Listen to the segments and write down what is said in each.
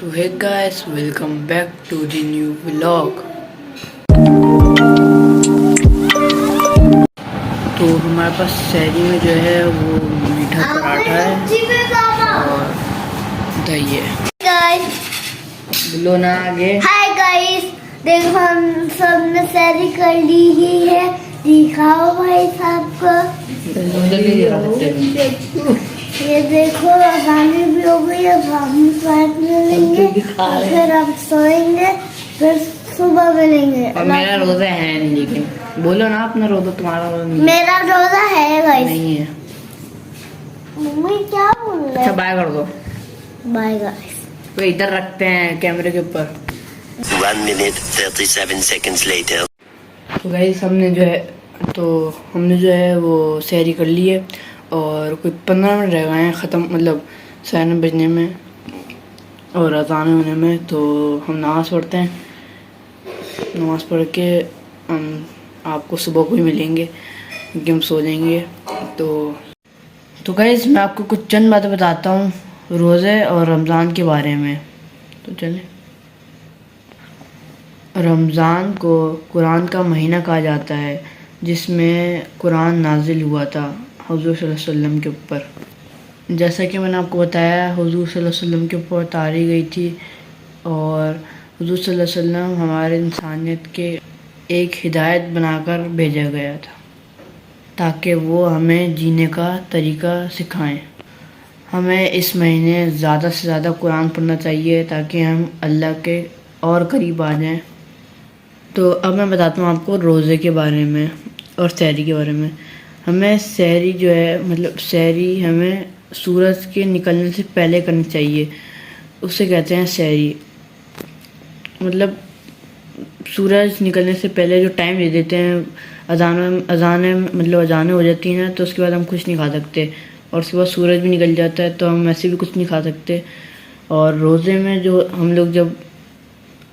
So hey guys, welcome back to the new vlog. तो हमारे पास शहरी में जो है वो मीठा पराठा है और दही है। गाइस, बोलो ना आगे। हाय गाइस, देखो हम सबने सैरी कर ली ही है। दिखाओ भाई साहब को। ये देखो अजानी भी हो गई है, हम साथ में लेंगे फिर हम सोएंगे, फिर सुबह मिलेंगे। और मेरा रोजा है नहीं, लेकिन बोलो ना अपना रोजा। तुम्हारा रोजा नहीं मेरा रोजा है गाइस। नहीं है। मम्मी क्या बोल रहे अच्छा हैं? बाय कर दो। Bye guys. तो इधर रखते हैं कैमरे के ऊपर। 1 minute 37 seconds later. तो गाइस हमने जो है वो सैरी कर ली है और कोई 15 मिनट रह गए हैं ख़त्म, मतलब 9 बजने में और अज़ान होने में। तो हम नमाज़ पढ़ते हैं, नमाज़ पढ़ के हम आपको सुबह को ही मिलेंगे क्योंकि हम सो जाएंगे। तो गाइस मैं आपको कुछ चंद बातें बताता हूँ रोज़े और रमज़ान के बारे में। तो चलें। रमज़ान को कुरान का महीना कहा जाता है, जिसमें कुरान नाजिल हुआ था हुज़ूर सल्लल्लाहु अलैहि वसल्लम के ऊपर। जैसा कि मैंने आपको बताया, हुज़ूर सल्लल्लाहु अलैहि वसल्लम के ऊपर उतारी गई थी और हुज़ूर सल्लल्लाहु अलैहि वसल्लम हमारे इंसानियत के एक हिदायत बनाकर भेजा गया था ताकि वो हमें जीने का तरीका सिखाएं। हमें इस महीने ज़्यादा से ज़्यादा कुरान पढ़ना चाहिए ताकि हम अल्लाह के और करीब आ जाएं। तो अब मैं बताता हूँ आपको रोज़े के बारे में और सहरी के बारे में। हमें सहरी जो है, मतलब सहरी हमें सूरज के निकलने से पहले करनी चाहिए, उसे कहते हैं सहरी। मतलब सूरज निकलने से पहले जो टाइम दे देते हैं, अजानें हो जाती हैं तो उसके बाद हम कुछ नहीं खा सकते, और उसके बाद सूरज भी निकल जाता है तो हम ऐसे भी कुछ नहीं खा सकते। और रोज़े में जो हम लोग जब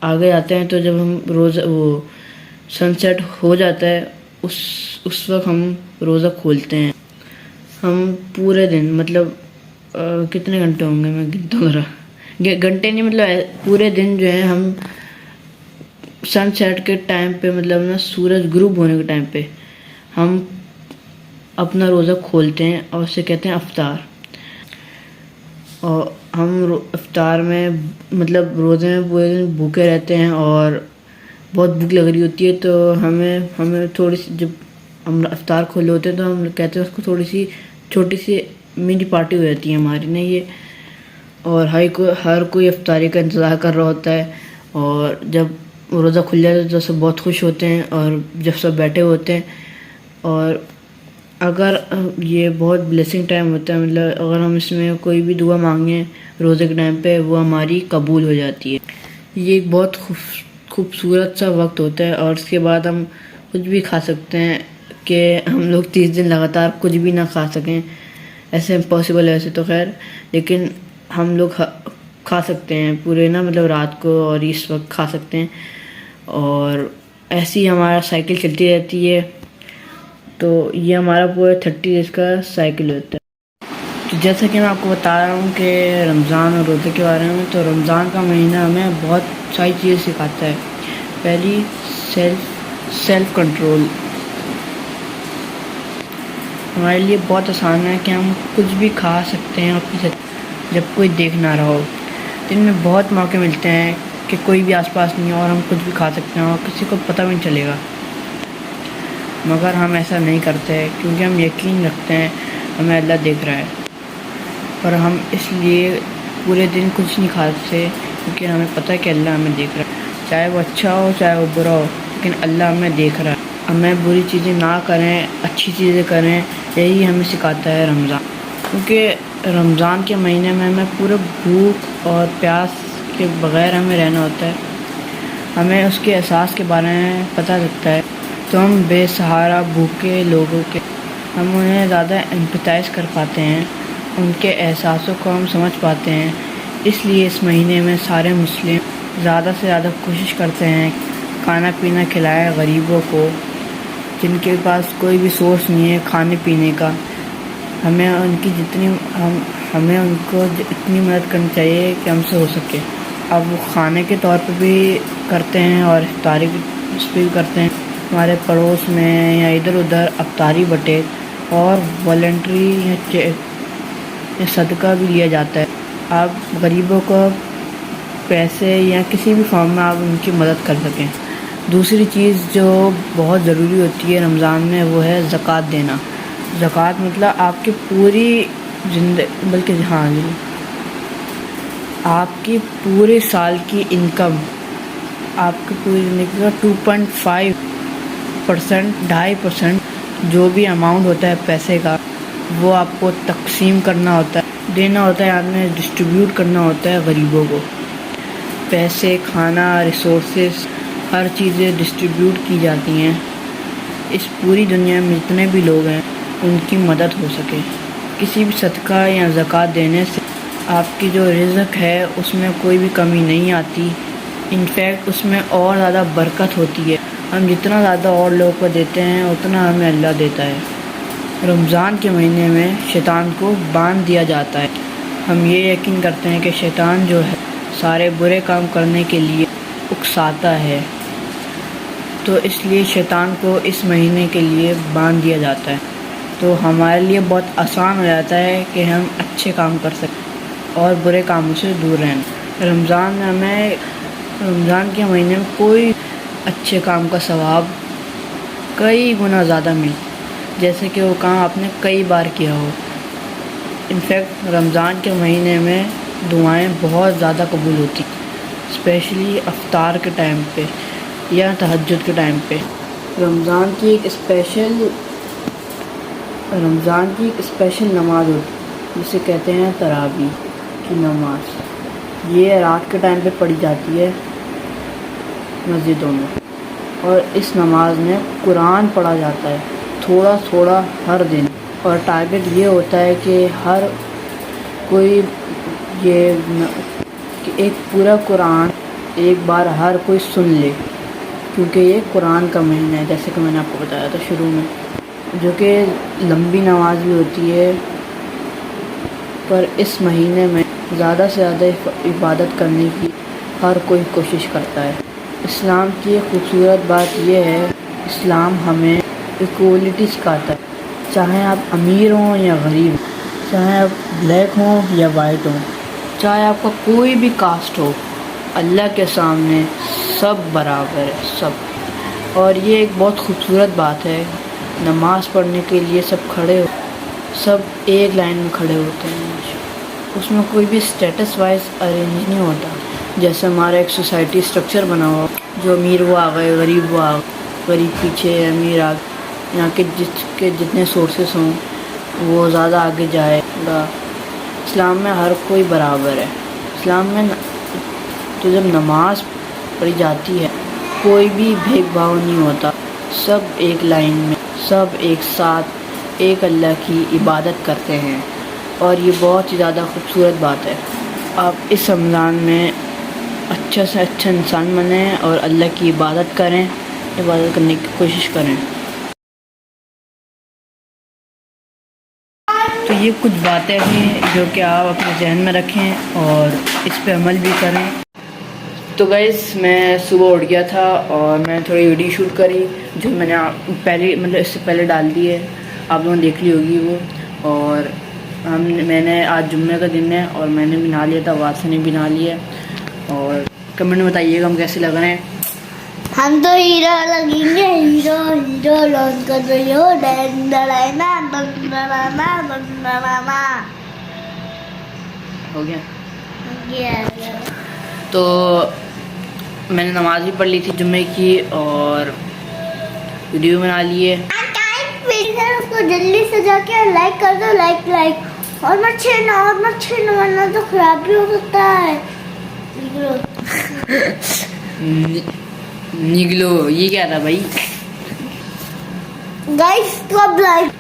आगे आते हैं तो जब हम वो सनसेट हो जाता है उस वक्त हम रोज़ा खोलते हैं। हम पूरे दिन, मतलब कितने घंटे होंगे मैं गिनता हूँ ज़रा, घंटे नहीं, मतलब पूरे दिन जो है हम सनसेट के टाइम पे, मतलब ना सूरज ग्रुब होने के टाइम पे हम अपना रोज़ा खोलते हैं और उसे कहते हैं अफ्तार। और हम इफ्तार में, मतलब रोज़े में पूरे दिन भूखे रहते हैं और बहुत भूख लग रही होती है, तो हमें थोड़ी सी, जब हम इफ्तार खोले होते हैं तो हम कहते हैं उसको थोड़ी सी छोटी सी मिनी पार्टी हो जाती है हमारी ना ये। और हर कोई इफ्तारी का इंतज़ार कर रहा होता है, और जब रोज़ा खुल जाता है तो सब बहुत खुश होते हैं और जब सब बैठे होते हैं। और अगर ये बहुत ब्लेसिंग टाइम होता है, मतलब अगर हम इसमें कोई भी दुआ मांगें रोज़े के टाइम पे, वो हमारी कबूल हो जाती है। ये एक बहुत खूबसूरत सा वक्त होता है। और उसके बाद हम कुछ भी खा सकते हैं कि हम लोग 30 दिन लगातार कुछ भी ना खा सकें, ऐसे इम्पॉसिबल है वैसे तो खैर, लेकिन हम लोग खा सकते हैं पूरे ना, मतलब रात को और इस वक्त खा सकते हैं। और ऐसी ही हमारा साइकिल चलती रहती है। तो ये हमारा पूरा 30 डेज़ का साइकिल होता है। तो जैसा कि मैं आपको बता रहा हूँ कि रमज़ान और रोज़े के बारे में, तो रमज़ान का महीना हमें बहुत सारी चीज़ें सिखाता है। पहली, सेल्फ कंट्रोल। हमारे लिए बहुत आसान है कि हम कुछ भी खा सकते हैं अपने साथ जब कोई देख ना रहा हो। दिन में बहुत मौके मिलते हैं कि कोई भी आसपास नहीं है और हम कुछ भी खा सकते हैं और किसी को पता भी नहीं चलेगा, मगर हम ऐसा नहीं करते क्योंकि हम यकीन रखते हैं हमें अल्लाह देख रहा है। और हम इसलिए पूरे दिन कुछ नहीं खाते क्योंकि हमें पता है कि अल्लाह हमें देख रहा है, चाहे वो अच्छा हो चाहे वो बुरा हो, लेकिन अल्लाह हमें देख रहा है। हमें बुरी चीज़ें ना करें, अच्छी चीज़ें करें, यही हमें सिखाता है रमज़ान। क्योंकि रमज़ान के महीने में हमें पूरे भूख और प्यास के बग़ैर हमें रहना होता है। हमें उसके एहसास के बारे में पता लगता है, तो हम बेसहारा भूखे लोगों के, हम उन्हें ज़्यादा एम्पैथाइज़ कर पाते हैं, उनके एहसासों को हम समझ पाते हैं। इसलिए इस महीने में सारे मुस्लिम ज़्यादा से ज़्यादा कोशिश करते हैं खाना पीना खिलाएं गरीबों को, जिनके पास कोई भी सोर्स नहीं है खाने पीने का। हमें उनको इतनी मदद करनी चाहिए कि हमसे हो सके। اب وہ کھانے کے طور پہ بھی کرتے ہیں اور افطاری بھی اس پہ بھی کرتے ہیں. ہمارے پڑوس میں یا ادھر ادھر افطاری بٹے اور والنٹری یا صدقہ بھی لیا جاتا ہے. آپ غریبوں کو پیسے یا کسی بھی فارم میں آپ ان کی مدد کر سکیں. دوسری چیز جو بہت ضروری ہوتی ہے رمضان میں وہ ہے زکوٰۃ دینا. زکوٰۃ مطلب آپ کی پوری بلکہ آپ کی پورے سال کی انکم، آپ کی پوری زندگی کا 2.5% 2.5% جو بھی اماؤنٹ ہوتا ہے پیسے کا، وہ آپ کو تقسیم کرنا ہوتا ہے، دینا ہوتا ہے، آپ نے ڈسٹریبیوٹ کرنا ہوتا ہے غریبوں کو. پیسے، کھانا، ریسورسز، ہر چیزیں ڈسٹریبیوٹ کی جاتی ہیں. اس پوری دنیا میں جتنے بھی لوگ ہیں ان کی مدد ہو سکے. کسی بھی صدقہ یا زکوٰۃ دینے سے آپ کی جو رزق ہے اس میں کوئی بھی کمی نہیں آتی. انفیکٹ اس میں اور زیادہ برکت ہوتی ہے. ہم جتنا زیادہ اور لوگوں کو دیتے ہیں اتنا ہمیں اللہ دیتا ہے. رمضان کے مہینے میں شیطان کو باندھ دیا جاتا ہے. ہم یہ یقین کرتے ہیں کہ شیطان جو ہے سارے برے کام کرنے کے لیے اکساتا ہے، تو اس لیے شیطان کو اس مہینے کے لیے باندھ دیا جاتا ہے. تو ہمارے لیے بہت آسان ہو جاتا ہے کہ ہم اچھے کام کر سکیں اور برے کاموں سے دور رہیں. رمضان میں ہمیں رمضان کے مہینے میں کوئی اچھے کام کا ثواب کئی گنا زیادہ ملتا، جیسے کہ وہ کام آپ نے کئی بار کیا ہو. انفیکٹ رمضان کے مہینے میں دعائیں بہت زیادہ قبول ہوتی، اسپیشلی افطار کے ٹائم پہ یا تہجد کے ٹائم پہ. رمضان کی ایک اسپیشل نماز ہوتی جسے کہتے ہیں تراویح کی نماز. یہ رات کے ٹائم پہ پڑھی جاتی ہے مسجدوں میں، اور اس نماز میں قرآن پڑھا جاتا ہے تھوڑا تھوڑا ہر دن. اور ٹارگٹ یہ ہوتا ہے کہ ہر کوئی کہ ایک پورا قرآن ایک بار ہر کوئی سن لے، کیونکہ یہ قرآن کا مہینہ ہے جیسے کہ میں نے آپ کو بتایا تھا شروع میں، جو کہ لمبی نماز بھی ہوتی ہے. پر اس مہینے میں زیادہ سے زیادہ عبادت کرنے کی ہر کوئی کوشش کرتا ہے. اسلام کی ایک خوبصورت بات یہ ہے، اسلام ہمیں ایکولیٹی سکھاتا ہے. چاہے آپ امیر ہوں یا غریب، چاہے آپ بلیک ہوں یا وائٹ ہوں، چاہے آپ کا کوئی بھی کاسٹ ہو، اللہ کے سامنے سب برابر ہے، سب. اور یہ ایک بہت خوبصورت بات ہے. نماز پڑھنے کے لیے سب کھڑے ہو، سب ایک لائن میں کھڑے ہوتے ہیں. اس میں کوئی بھی اسٹیٹس وائز ارینج نہیں ہوتا، جیسے ہمارا ایک سوسائٹی اسٹرکچر بنا ہوا، جو امیر وہ آ گئے، غریب وہ آ گئے، غریب پیچھے، امیر آگے. یہاں کے جتنے سورسز ہوں وہ زیادہ آگے جائے گا. اسلام میں ہر کوئی برابر ہے. اسلام میں تو جب نماز پڑھی جاتی ہے کوئی بھی بھید بھاؤ نہیں ہوتا، سب ایک لائن میں، سب ایک ساتھ ایک اللہ کی عبادت کرتے ہیں. اور یہ بہت ہی زیادہ خوبصورت بات ہے. آپ اس رمضان میں اچھا سے اچھا انسان بنیں اور اللہ کی عبادت کریں، عبادت کرنے کی کوشش کریں. تو یہ کچھ باتیں ہیں جو کہ آپ اپنے ذہن میں رکھیں اور اس پہ عمل بھی کریں. تو گائز میں صبح اٹھ گیا تھا اور میں تھوڑی ویڈیو شوٹ کری جو میں نے پہلے اس سے پہلے ڈال دی ہے، آپ لوگوں نے دیکھ لی ہوگی وہ. اور میں نے آج جمعہ کا دن ہے اور میں نے بھی نہا لیا تھا، واسطے نے بھی نہا لیا. اور کمنٹ میں بتائیے گا ہم کیسے لگ رہے ہیں. ہم تو ہیرو لگیں گے، ہیرو لانچ کر رہی ہو. ہو گیا. تو میں نے نماز بھی پڑھ لی تھی جمعے کی اور ویڈیو بنا لی ہے. اس کو جلدی سے جا کے لائک کر دو، لائک اور مت چھیڑنا ورنہ تو خراب بھی ہو سکتا ہے. نگلو یہ کیا تھا بھائی. گائس تو اب لائک،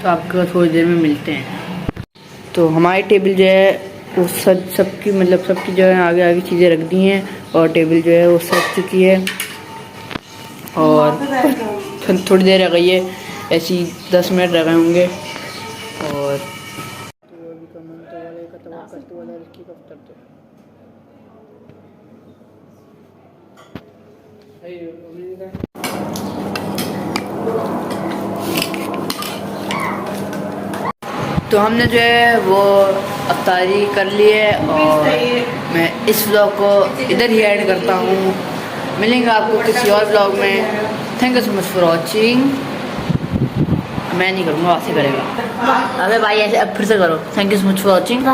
تو آپ کو تھوڑی دیر میں ملتے ہیں. تو ہماری ٹیبل جو ہے وہ سب کی جو ہے آگے چیزیں رکھ دی ہیں اور ٹیبل جو ہے وہ سج چکی ہے. اور تھوڑی دیر رہ گئی ہے، ایسی 10 منٹ رہ گئے ہوں گے. اور تو ہم نے جو ہے وہ افطاری کر لی ہے اور میں اس ولاگ کو ادھر ہی ایڈ کرتا ہوں. ملیں گے آپ کو کسی اور ولاگ میں. Thank you so much for watching. میں نہیں کروں گا, آپ سے کرے گا. ابے بھائی ایسے اب پھر سے کرو. Thank you so much for watching.